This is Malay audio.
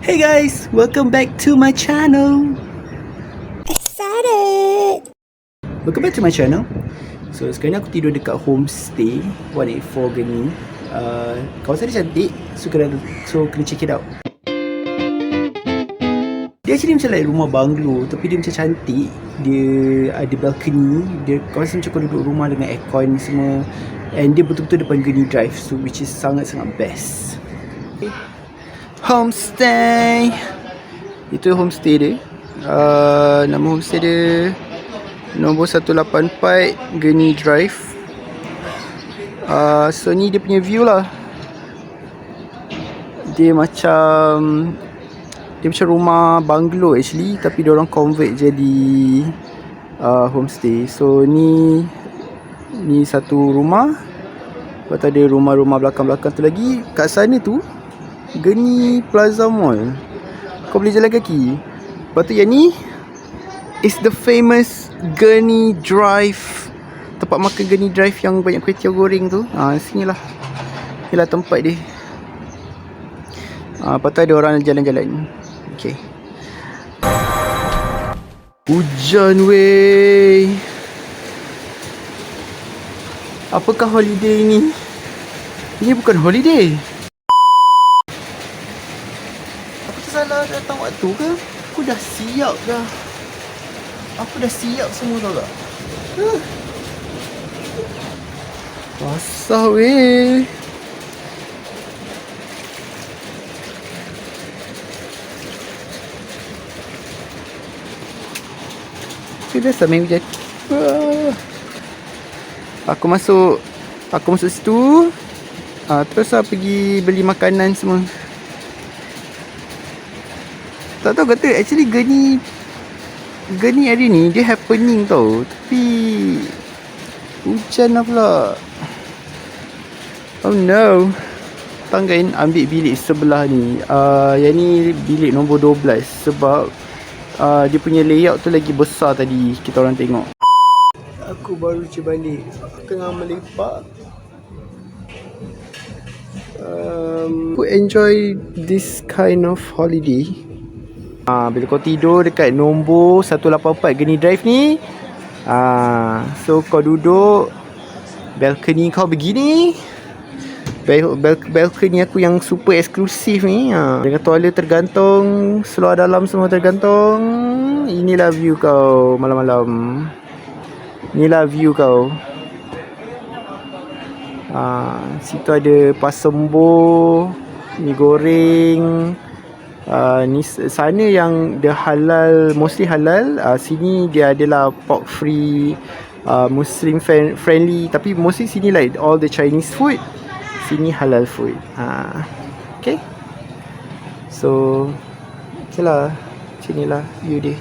Hey guys, welcome back to my channel. Excited! Welcome back to my channel. So sekarang ni aku tidur dekat homestay 184 Geni. Kawasan dia cantik, so kena check it out. Dia actually macam like rumah banglo, tapi dia macam cantik. Dia ada balcony, dia kawasan macam kau duduk rumah dengan aircon semua. And dia betul-betul depan Geni Drive, so which is sangat-sangat best. Okay. Homestay. Itu homestay dia. Nama homestay dia nombor 184 Geni Drive. So ni dia punya view lah. Dia macam rumah bungalow actually, tapi diorang convert jadi homestay. So ni satu rumah. Lepas tu ada rumah-rumah belakang-belakang tu lagi. Kat sana tu Geni Plaza Mall, kau boleh jalan kaki. Lepas tu yang ni is the famous Geni Drive, tempat makan Geni Drive yang banyak kuih tiaw goreng tu. Sini lah, inilah tempat dia. Lepas tu ada orang jalan-jalan. Okay. Hujan weh. Apakah holiday ni? Ini bukan holiday. Aku tersalah datang waktu ke? Aku dah siap dah. Aku dah siap semua tau tak? Basah weh. Itu biasa main hujan. Aku masuk situ. Terus lah pergi beli makanan semua. Tak tahu kata actually Geni hari ni dia happening tau, tapi hujan lah pula. Oh no. Tanggain ambil bilik sebelah ni. Yang ni bilik nombor 12 sebab dia punya layout tu lagi besar tadi kita orang tengok. Aku baru je balik, tengah melepak. Aku enjoy this kind of holiday. Bila kau tidur dekat nombor 184 Geni Drive ni, so kau duduk, balcony kau begini. Balcony aku yang super eksklusif ni, dengan toilet tergantung, seluar dalam semua tergantung. Inilah view kau malam-malam. Inilah view kau. Situ ada pasembo, mi goreng. Ni sana yang dia halal, mostly halal. Sini dia adalah pork free, Muslim friendly, tapi mostly sini like all the Chinese food. Sini halal food. Okay. So okay lah, sinilah view dia.